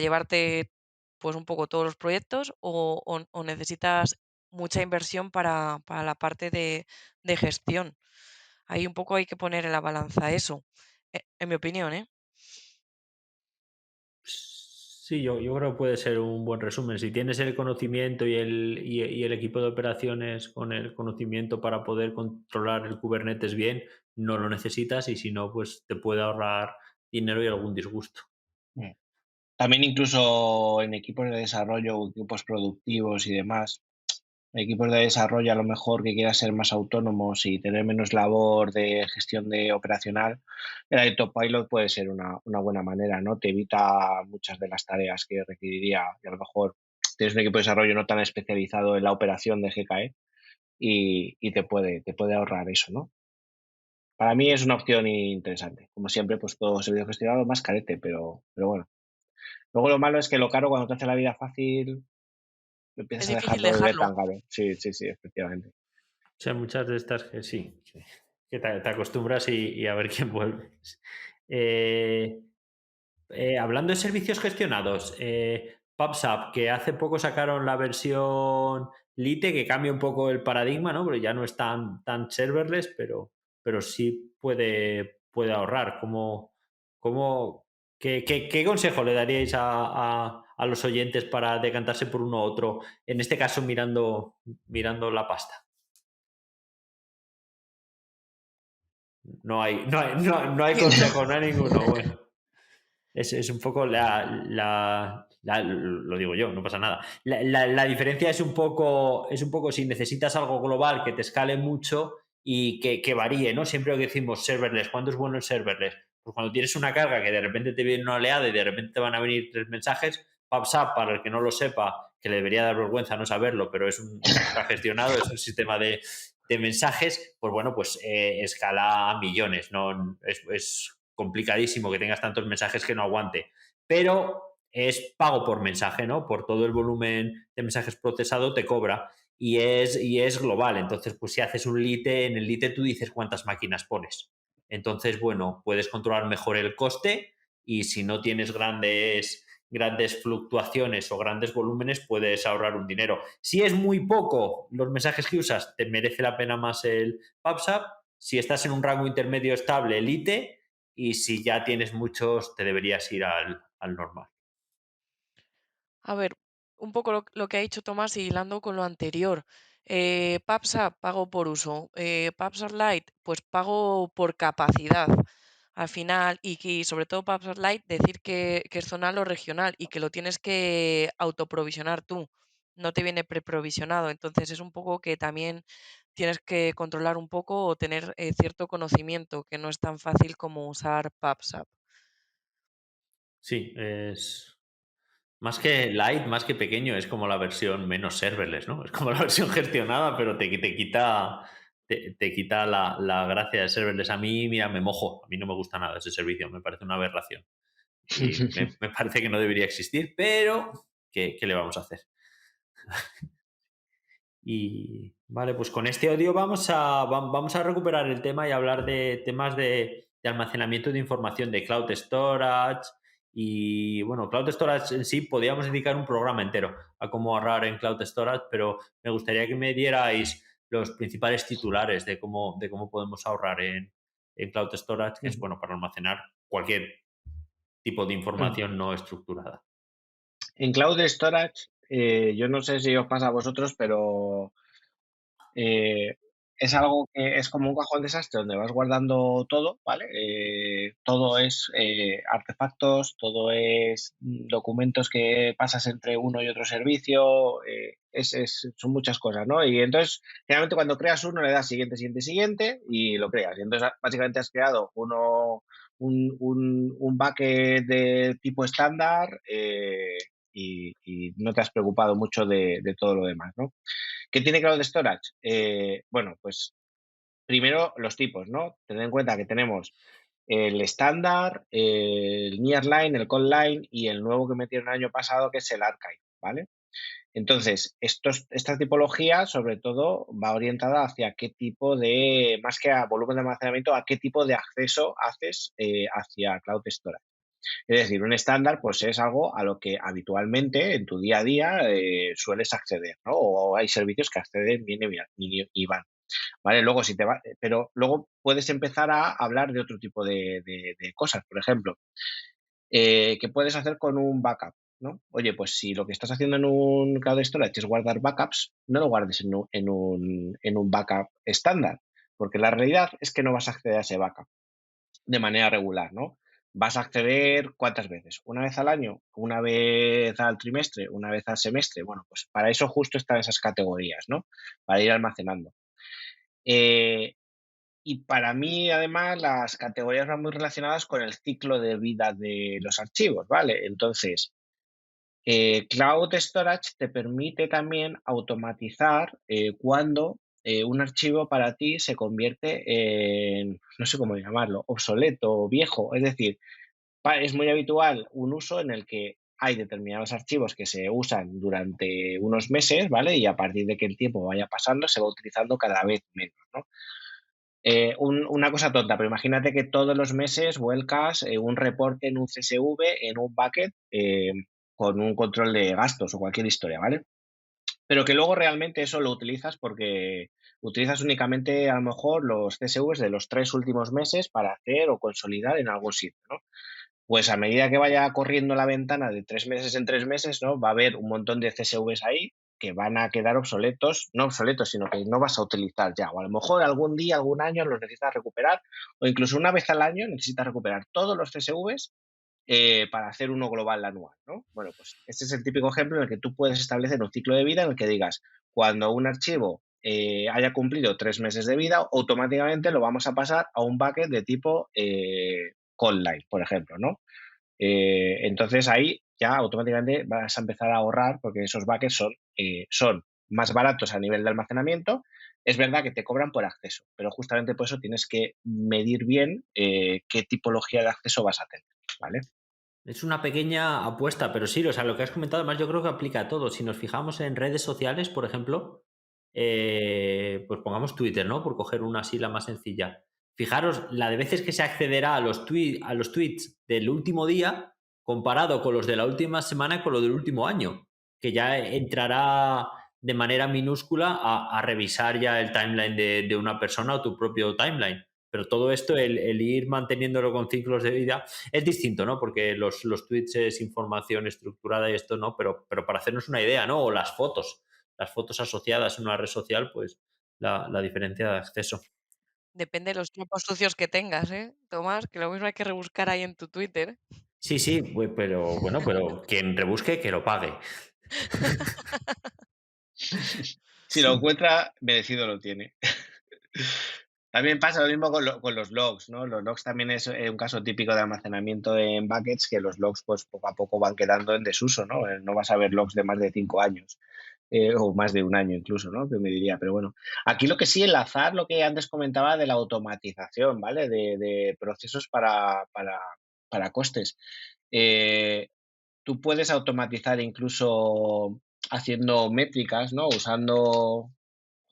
llevarte pues un poco todos los proyectos o necesitas mucha inversión para la parte de gestión. Ahí un poco hay que poner en la balanza eso, en mi opinión, ¿eh? Sí, yo creo que puede ser un buen resumen. Si tienes el conocimiento y el equipo de operaciones con el conocimiento para poder controlar el Kubernetes bien, no lo necesitas, y si no, pues te puede ahorrar dinero y algún disgusto. Mm. También incluso en equipos de desarrollo o equipos productivos y demás, equipos de desarrollo a lo mejor que quieran ser más autónomos y tener menos labor de gestión de operacional, el Autopilot puede ser una buena manera, ¿no? Te evita muchas de las tareas que requeriría y a lo mejor tienes un equipo de desarrollo no tan especializado en la operación de GKE y te puede ahorrar eso, ¿no? Para mí es una opción interesante. Como siempre, pues todo servicio gestionado más carete, pero bueno. Luego lo malo es que lo caro cuando te hace la vida fácil, Es empiezas a difícil dejarlo de ver dejarlo. tan caro. Sí, sí, sí, efectivamente. O sea, muchas de estas que sí, sí, que te acostumbras y a ver quién vuelve. Eh, Hablando de servicios gestionados, PubSub, que hace poco sacaron la versión Lite, que cambia un poco el paradigma, ¿no? Porque ya no es tan serverless, pero sí puede ahorrar. ¿Qué consejo le daríais a los oyentes para decantarse por uno u otro? En este caso, mirando la pasta. No hay Sí, no. consejo, no hay ninguno. Bueno. Es un poco lo digo yo, no pasa nada. La diferencia es un poco si necesitas algo global que te escale mucho y que varíe, ¿no? Siempre lo que decimos serverless, ¿cuándo es bueno el serverless? Pues cuando tienes una carga que de repente te viene una oleada y de repente te van a venir 3 mensajes. PubSub, para el que no lo sepa, que le debería dar vergüenza no saberlo, pero está gestionado, es un sistema de mensajes, pues bueno, pues escala a millones, ¿no? Es complicadísimo que tengas tantos mensajes que no aguante, pero es pago por mensaje, ¿no? Por todo el volumen de mensajes procesado te cobra y es global. Entonces, pues si haces un lite, en el lite tú dices cuántas máquinas pones. Entonces, bueno, puedes controlar mejor el coste, y si no tienes grandes fluctuaciones o grandes volúmenes, puedes ahorrar un dinero. Si es muy poco los mensajes que usas, te merece la pena más el PubSub. Si estás en un rango intermedio estable, Elite, y si ya tienes muchos, te deberías ir al normal. A ver, un poco lo que ha dicho Tomás y hilando con lo anterior. PubSub, pago por uso. PubSub Lite, pues pago por capacidad. Al final, y sobre todo PubSub Lite, decir que es zonal o regional y que lo tienes que autoprovisionar tú. No te viene preprovisionado. Entonces es un poco que también tienes que controlar un poco o tener cierto conocimiento, que no es tan fácil como usar PubSub. Sí, es más que light, más que pequeño, es como la versión menos serverless, ¿no? Es como la versión gestionada, pero te quita la gracia de serverless. A mí, mira, me mojo. A mí no me gusta nada ese servicio, me parece una aberración. Y me parece que no debería existir, pero ¿qué le vamos a hacer? Y vale, pues con este audio vamos a recuperar el tema y hablar de temas de almacenamiento de información, de cloud storage. Y bueno, cloud storage en sí podríamos dedicar un programa entero a cómo ahorrar en cloud storage, pero me gustaría que me dierais los principales titulares de cómo podemos ahorrar en cloud storage, que es bueno para almacenar cualquier tipo de información no estructurada. En Cloud Storage, yo no sé si os pasa a vosotros, pero eh, es algo que es como un cajón desastre donde vas guardando todo, ¿vale? Todo es artefactos, todo es documentos que pasas entre uno y otro servicio, son muchas cosas, ¿no? Y entonces, generalmente cuando creas uno le das siguiente, siguiente, siguiente y lo creas. Y entonces, básicamente has creado un bucket de tipo estándar y no te has preocupado mucho de todo lo demás, ¿no? ¿Qué tiene Cloud Storage? Bueno, pues primero los tipos, ¿no? Tened en cuenta que tenemos el estándar, el Nearline, el Conline y el nuevo que metieron el año pasado, que es el Archive, ¿vale? Entonces, esta tipología, sobre todo, va orientada hacia qué tipo de, más que a volumen de almacenamiento, a qué tipo de acceso haces hacia Cloud Storage. Es decir, un estándar pues es algo a lo que habitualmente en tu día a día sueles acceder, ¿no? O hay servicios que acceden, vienen y van. ¿Vale? Luego, pero luego puedes empezar a hablar de otro tipo de cosas. Por ejemplo, ¿qué puedes hacer con un backup? ¿No? Oye, pues si lo que estás haciendo en un cloud storage es guardar backups, no lo guardes en un backup estándar, porque la realidad es que no vas a acceder a ese backup de manera regular, ¿no? Vas a acceder ¿cuántas veces? ¿Una vez al año? ¿Una vez al trimestre? ¿Una vez al semestre? Bueno, pues para eso justo están esas categorías, ¿no? Para ir almacenando. Eh, y para mí, además, las categorías van muy relacionadas con el ciclo de vida de los archivos, ¿vale? Entonces, Cloud Storage te permite también automatizar cuando un archivo para ti se convierte en, no sé cómo llamarlo, obsoleto o viejo. Es decir, es muy habitual un uso en el que hay determinados archivos que se usan durante unos meses, ¿vale? Y a partir de que el tiempo vaya pasando, se va utilizando cada vez menos, ¿no? Una cosa tonta, pero imagínate que todos los meses vuelcas un reporte en un CSV, en un bucket, con un control de gastos o cualquier historia, ¿vale? Pero que luego realmente eso lo utilizas porque utilizas únicamente a lo mejor los CSVs de los 3 últimos meses para hacer o consolidar en algún sitio, ¿no? Pues a medida que vaya corriendo la ventana de 3 meses en 3 meses, ¿no? Va a haber un montón de CSVs ahí que van a quedar obsoletos, no obsoletos, sino que no vas a utilizar ya. O a lo mejor algún día, algún año los necesitas recuperar, o incluso una vez al año necesitas recuperar todos los CSVs para hacer uno global anual, ¿no? Bueno, pues este es el típico ejemplo en el que tú puedes establecer un ciclo de vida en el que digas, cuando un archivo haya cumplido 3 meses de vida, automáticamente lo vamos a pasar a un bucket de tipo Conline, por ejemplo, ¿no? Entonces ahí ya automáticamente vas a empezar a ahorrar porque esos buckets son más baratos a nivel de almacenamiento. Es verdad que te cobran por acceso, pero justamente por eso tienes que medir bien qué tipología de acceso vas a tener, ¿vale? Es una pequeña apuesta, pero sí, o sea, lo que has comentado, además yo creo que aplica a todo. Si nos fijamos en redes sociales, por ejemplo, pues pongamos Twitter, ¿no? Por coger una así la más sencilla. Fijaros la de veces que se accederá a los tweets del último día comparado con los de la última semana y con lo del último año, que ya entrará de manera minúscula a revisar ya el timeline de una persona o tu propio timeline. Pero todo esto, el ir manteniéndolo con ciclos de vida, es distinto, ¿no? Porque los tweets es información estructurada y esto no, pero para hacernos una idea, ¿no? O las fotos asociadas en una red social, pues la diferencia de acceso. Depende de los tiempos sucios que tengas, ¿eh, Tomás? Que lo mismo hay que rebuscar ahí en tu Twitter. Sí, sí, pero bueno, pero quien rebusque, que lo pague. Si lo Sí. encuentra, merecido lo tiene. También pasa lo mismo con los logs, ¿no? Los logs también es un caso típico de almacenamiento en buckets, que los logs pues poco a poco van quedando en desuso, ¿no? No vas a ver logs de más de 5 años, o más de un año incluso, ¿no? Que me diría, pero bueno. Aquí lo que sí, enlazar lo que antes comentaba de la automatización, ¿vale? De procesos para costes. Eh, Tú puedes automatizar incluso haciendo métricas, ¿no? Usando,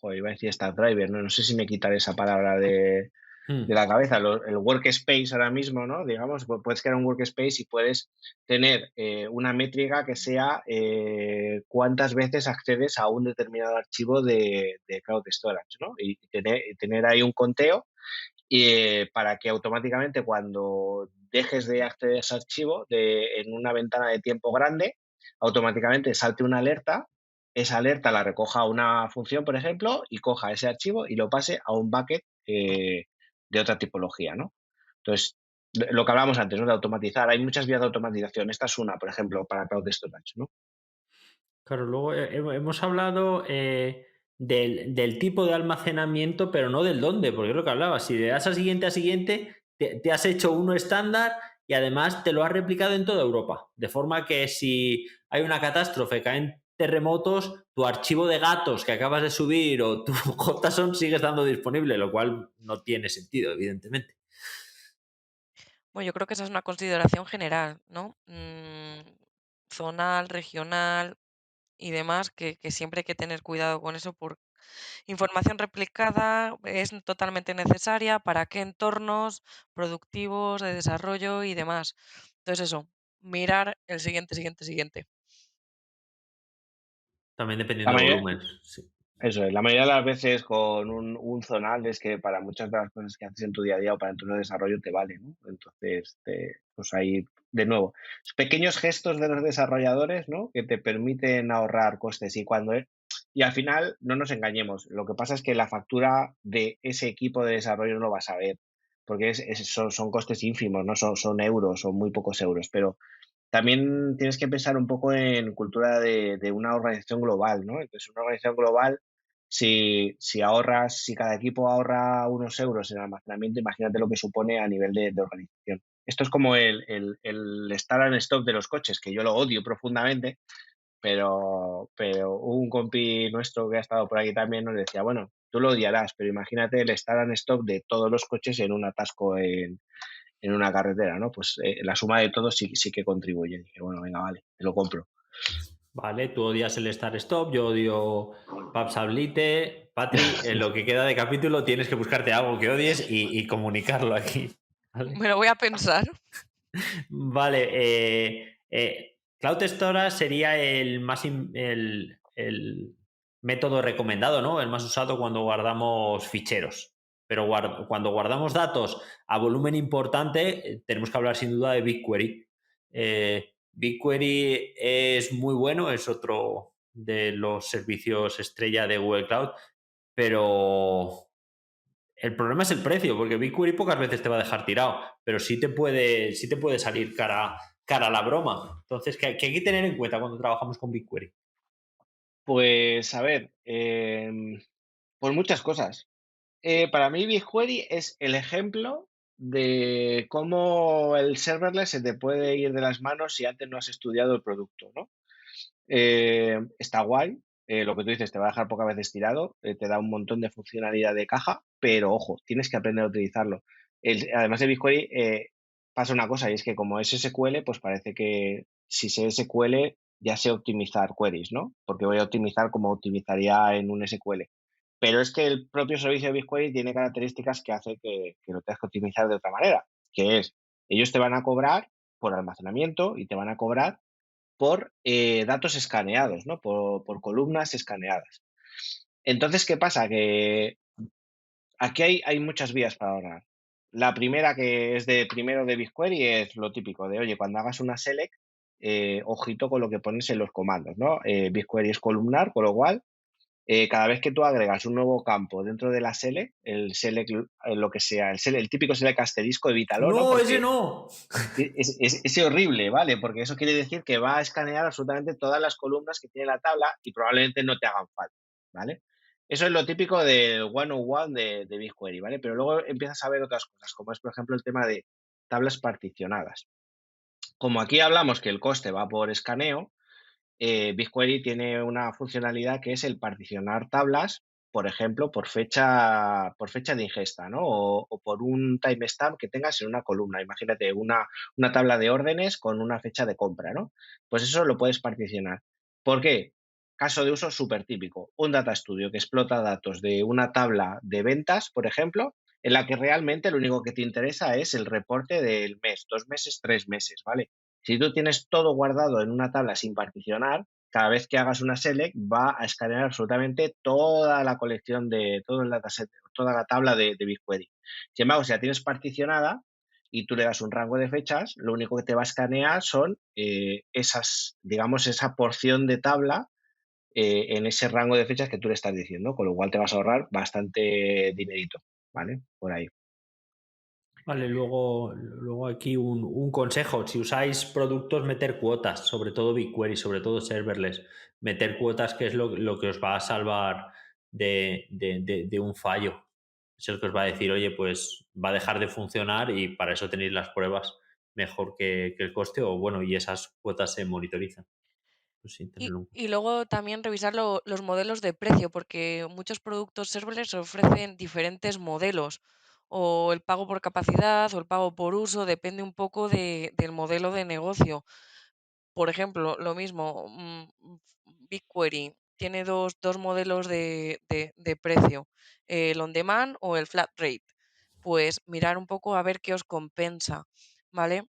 joder, iba a decir Star Driver, ¿no? No sé si me quitaré esa palabra de Mm. la cabeza. El workspace ahora mismo, ¿no? Digamos, puedes crear un workspace y puedes tener una métrica que sea cuántas veces accedes a un determinado archivo de cloud storage, ¿no? Y tener ahí un conteo para que automáticamente cuando dejes de acceder a ese archivo en una ventana de tiempo grande, automáticamente salte una alerta, esa alerta la recoja una función, por ejemplo, y coja ese archivo y lo pase a un bucket de otra tipología, ¿no? Entonces, lo que hablábamos antes, ¿no? De automatizar. Hay muchas vías de automatización. Esta es una, por ejemplo, para Cloud Storage, ¿no? Claro, luego hemos hablado del tipo de almacenamiento, pero no del dónde, porque es lo que hablaba. Si le das a siguiente, te has hecho uno estándar y además te lo has replicado en toda Europa. De forma que si hay una catástrofe, caen terremotos, tu archivo de gatos que acabas de subir o tu JSON sigue estando disponible, lo cual no tiene sentido, evidentemente. Bueno, yo creo que esa es una consideración general, ¿no? Zonal, regional y demás, que siempre hay que tener cuidado con eso, por información replicada es totalmente necesaria para qué entornos productivos, de desarrollo y demás. Entonces eso, mirar el siguiente. También La dependiendo del mayoría, volumen. Sí. Eso es, la mayoría de las veces con un zonal es que para muchas de las cosas que haces en tu día a día o para tu desarrollo te vale, ¿no? Entonces, pues ahí, de nuevo, pequeños gestos de los desarrolladores, ¿no? Que te permiten ahorrar costes y al final, no nos engañemos, lo que pasa es que la factura de ese equipo de desarrollo no lo vas a ver, porque son costes ínfimos, ¿no? Son euros, son muy pocos euros, pero también tienes que pensar un poco en cultura de una organización global, ¿no? Entonces, una organización global, si cada equipo ahorra unos euros en almacenamiento, imagínate lo que supone a nivel de organización. Esto es como el start and stop de los coches, que yo lo odio profundamente, pero un compi nuestro que ha estado por aquí también nos decía, bueno, tú lo odiarás, pero imagínate el start and stop de todos los coches en un atasco en una carretera, ¿no? Pues la suma de todo sí que contribuye. Dije, bueno, venga, vale, te lo compro. Vale, tú odias el Start Stop, yo odio Papsablite. Patri, en lo que queda de capítulo tienes que buscarte algo que odies y comunicarlo aquí. Vale, Me lo voy a pensar. vale Cloud Storage sería el método recomendado, ¿no? El más usado cuando guardamos ficheros. Pero cuando guardamos datos a volumen importante, tenemos que hablar sin duda de BigQuery. BigQuery es muy bueno, es otro de los servicios estrella de Google Cloud, pero el problema es el precio, porque BigQuery pocas veces te va a dejar tirado, pero sí te puede salir cara a la broma. Entonces, ¿qué hay que tener en cuenta cuando trabajamos con BigQuery? Pues a ver, por muchas cosas. Para mí BigQuery es el ejemplo de cómo el serverless se te puede ir de las manos si antes no has estudiado el producto, ¿no? Está guay, lo que tú dices, te va a dejar pocas veces tirado, te da un montón de funcionalidad de caja, pero ojo, tienes que aprender a utilizarlo. Además de BigQuery, pasa una cosa y es que como es SQL, pues parece que si sé SQL ya sé optimizar queries, ¿no? Porque voy a optimizar como optimizaría en un SQL. Pero es que el propio servicio de BigQuery tiene características que hace que lo tengas que optimizar de otra manera, que es, ellos te van a cobrar por almacenamiento y te van a cobrar por datos escaneados, ¿no? Por columnas escaneadas. Entonces, ¿qué pasa? Que aquí hay muchas vías para ahorrar. La primera, que es de primero de BigQuery, es lo típico de, oye, cuando hagas una select, ojito con lo que pones en los comandos, ¿no? BigQuery es columnar, con lo cual, cada vez que tú agregas un nuevo campo dentro de la select, el select, lo que sea, el típico select asterisco, evítalo, ¿no? No, ese Porque no. es horrible, ¿vale? Porque eso quiere decir que va a escanear absolutamente todas las columnas que tiene la tabla y probablemente no te hagan falta, ¿vale? Eso es lo típico del one-on-one de BigQuery, ¿vale? Pero luego empiezas a ver otras cosas, como es, por ejemplo, el tema de tablas particionadas. Como aquí hablamos que el coste va por escaneo, BigQuery tiene una funcionalidad que es el particionar tablas, por ejemplo, por fecha de ingesta, ¿no? O por un timestamp que tengas en una columna. Imagínate una tabla de órdenes con una fecha de compra, ¿no? Pues eso lo puedes particionar. ¿Por qué? Caso de uso súper típico. Un Data Studio que explota datos de una tabla de ventas, por ejemplo, en la que realmente lo único que te interesa es el reporte del mes, 2 meses, 3 meses, ¿vale? Si tú tienes todo guardado en una tabla sin particionar, cada vez que hagas una select va a escanear absolutamente toda la colección de todo el dataset, toda la tabla de BigQuery. Sin embargo, si la tienes particionada y tú le das un rango de fechas, lo único que te va a escanear son esas, digamos, esa porción de tabla en ese rango de fechas que tú le estás diciendo, con lo cual te vas a ahorrar bastante dinerito, ¿vale? Por ahí. Vale, luego aquí un consejo. Si usáis productos, meter cuotas, sobre todo BigQuery, sobre todo serverless. Meter cuotas, que es lo que os va a salvar de un fallo. Es el que os va a decir, oye, pues va a dejar de funcionar y para eso tenéis las pruebas mejor que el coste o bueno, y esas cuotas se monitorizan. Pues sí, Y, tenerlo en cuenta. y luego también revisar los modelos de precio, porque muchos productos serverless ofrecen diferentes modelos, o el pago por capacidad o el pago por uso, depende un poco del modelo de negocio. Por ejemplo, lo mismo, BigQuery tiene dos modelos de precio, el on demand o el flat rate. Pues mirar un poco a ver qué os compensa, ¿vale?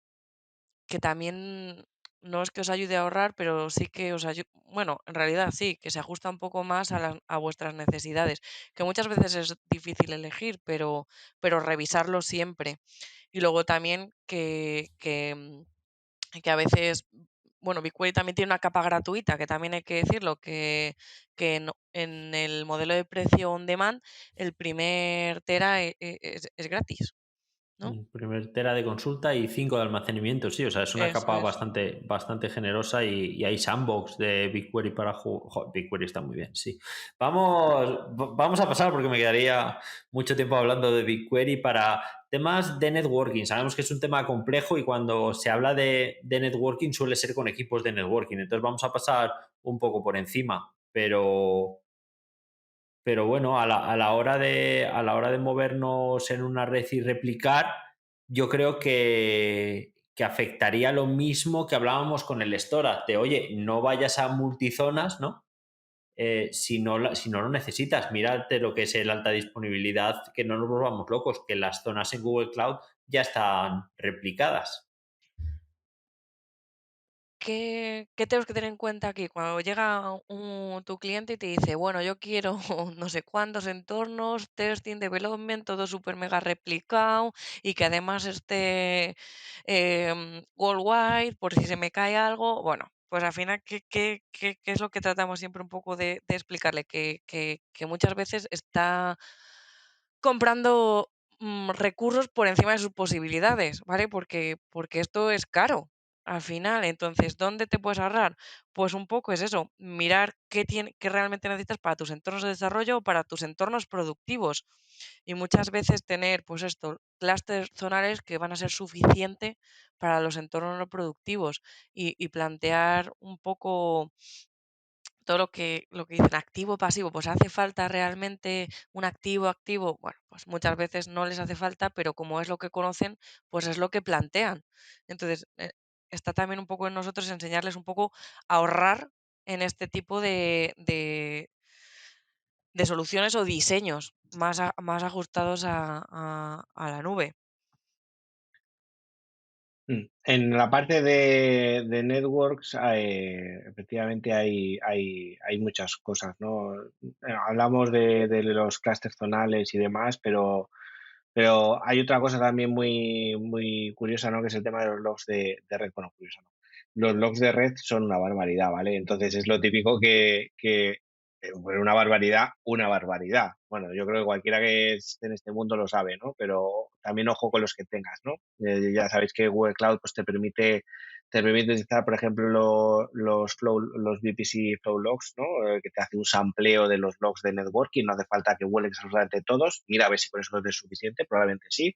Que también no es que os ayude a ahorrar, pero sí que os ayuda, bueno, en realidad sí, que se ajusta un poco más a vuestras necesidades, que muchas veces es difícil elegir, pero revisarlo siempre. Y luego también que a veces, bueno, BigQuery también tiene una capa gratuita, que también hay que decirlo, que en el modelo de precio on demand, el primer tera es gratis, ¿no? Primer tera de consulta y 5 de almacenamiento, sí, o sea, es una Eso capa es. bastante generosa y hay sandbox de BigQuery para jugar. BigQuery está muy bien, sí. Vamos a pasar porque me quedaría mucho tiempo hablando de BigQuery para temas de networking. Sabemos que es un tema complejo y cuando se habla de networking suele ser con equipos de networking. Entonces vamos a pasar un poco por encima, pero bueno, a la hora de movernos en una red y replicar, yo creo que afectaría lo mismo que hablábamos con el storage, de oye, no vayas a multizonas, ¿no? Si no lo necesitas, mírate lo que es el alta disponibilidad, que no nos volvamos locos, que las zonas en Google Cloud ya están replicadas. ¿Qué tenemos que tener en cuenta aquí? Cuando llega tu cliente y te dice, bueno, yo quiero no sé cuántos entornos, testing, development, todo súper mega replicado y que además esté worldwide por si se me cae algo. Bueno, pues al final, ¿qué es lo que tratamos siempre un poco de explicarle? Que muchas veces está comprando recursos por encima de sus posibilidades, ¿vale? Porque esto es caro al final. Entonces, ¿dónde te puedes ahorrar? Pues un poco es eso, mirar qué realmente necesitas para tus entornos de desarrollo o para tus entornos productivos. Y muchas veces tener, pues esto, clústeres zonales que van a ser suficiente para los entornos no productivos y plantear un poco todo lo que dicen activo, pasivo, pues hace falta realmente un activo activo. Bueno, pues muchas veces no les hace falta, pero como es lo que conocen, pues es lo que plantean. Entonces, está también un poco en nosotros enseñarles un poco a ahorrar en este tipo de soluciones o diseños más ajustados a la nube. En la parte de networks, efectivamente hay muchas cosas, ¿no? Hablamos de los clústeres zonales y demás, pero hay otra cosa también muy curiosa, ¿no? Que es el tema de los logs de red. Bueno, curiosa, ¿no? Los logs de red son una barbaridad, ¿vale? Entonces es lo típico bueno, una barbaridad, una barbaridad. Bueno, yo creo que cualquiera que esté en este mundo lo sabe, ¿no? Pero también ojo con los que tengas, ¿no? Ya sabéis que Google Cloud pues, te permite utilizar, por ejemplo, los VPC Flow Logs, ¿no? Que te hace un sampleo de los logs de networking, no hace falta que vuelques absolutamente todos. Mira a ver si con eso es suficiente, probablemente sí.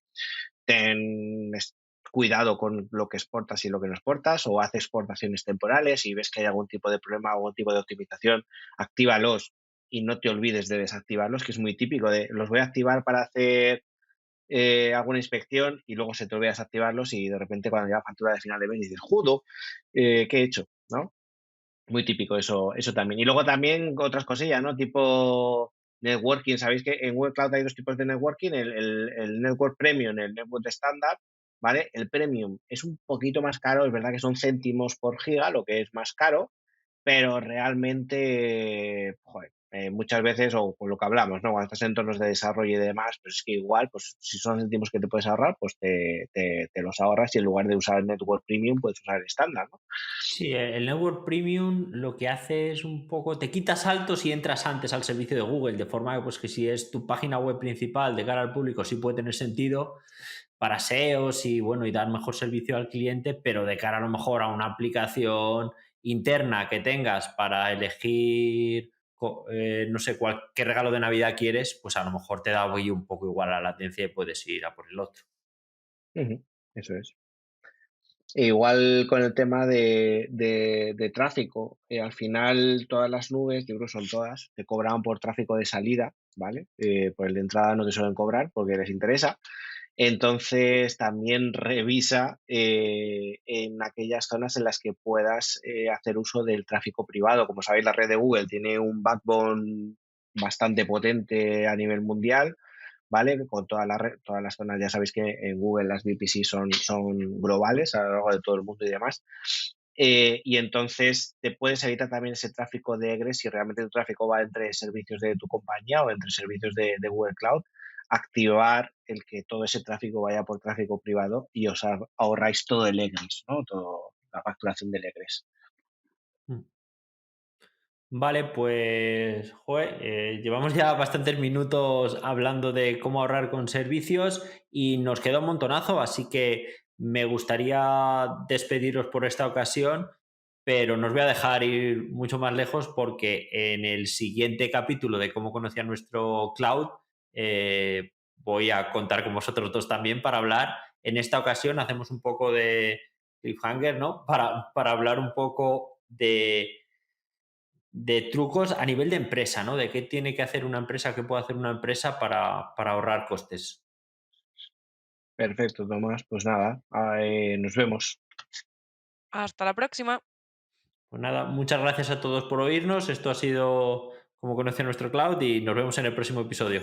Cuidado con lo que exportas y lo que no exportas, o haz exportaciones temporales y ves que hay algún tipo de problema o algún tipo de optimización, actívalos y no te olvides de desactivarlos, que es muy típico de los voy a activar para hacer alguna inspección y luego se te olvida desactivarlos y de repente cuando llega factura de final de mes dices, judo, ¿qué he hecho? ¿No? Muy típico eso también. Y luego también otras cosillas, ¿no? Tipo networking. Sabéis que en Google Cloud hay dos tipos de networking, el network premium, el network estándar, ¿vale? El premium es un poquito más caro, es verdad que son céntimos por giga, lo que es más caro, pero realmente, joder, muchas veces, o con lo que hablamos, ¿no? Cuando estás en entornos de desarrollo y demás, pues es que igual, pues si son céntimos que te puedes ahorrar, pues te los ahorras y en lugar de usar el network premium, puedes usar el estándar, ¿no? Sí, el Network Premium lo que hace es un poco, te quitas saltos y entras antes al servicio de Google, de forma que, pues, que si es tu página web principal de cara al público sí puede tener sentido para SEOs y, bueno, y dar mejor servicio al cliente, pero de cara a lo mejor a una aplicación interna que tengas para elegir, no sé, qué regalo de Navidad quieres, pues a lo mejor te da hoy un poco igual a la latencia y puedes ir a por el otro. Ujú, eso es. E igual con el tema de tráfico, al final todas las nubes, yo creo que son todas, te cobraban por tráfico de salida, ¿vale? Por el de entrada no te suelen cobrar porque les interesa. Entonces también revisa en aquellas zonas en las que puedas hacer uso del tráfico privado. Como sabéis, la red de Google tiene un backbone bastante potente a nivel mundial, ¿vale? Con todas las zonas, ya sabéis que en Google las VPC son globales a lo largo de todo el mundo y demás. Y entonces te puedes evitar también ese tráfico de egress si realmente tu tráfico va entre servicios de tu compañía o entre servicios de Google Cloud, activar el que todo ese tráfico vaya por tráfico privado y os ahorráis todo el egress, ¿no? Toda la facturación del egress. Mm. Vale, pues joder, llevamos ya bastantes minutos hablando de cómo ahorrar con servicios y nos queda un montonazo, así que me gustaría despediros por esta ocasión, pero no os voy a dejar ir mucho más lejos porque en el siguiente capítulo de cómo conocía nuestro cloud voy a contar con vosotros dos también para hablar. En esta ocasión hacemos un poco de cliffhanger, ¿no? Para hablar un poco de trucos a nivel de empresa, ¿no? De qué tiene que hacer una empresa, qué puede hacer una empresa para ahorrar costes. Perfecto, Tomás. Pues nada, nos vemos. Hasta la próxima. Pues nada, muchas gracias a todos por oírnos. Esto ha sido Como conocer nuestro cloud y nos vemos en el próximo episodio.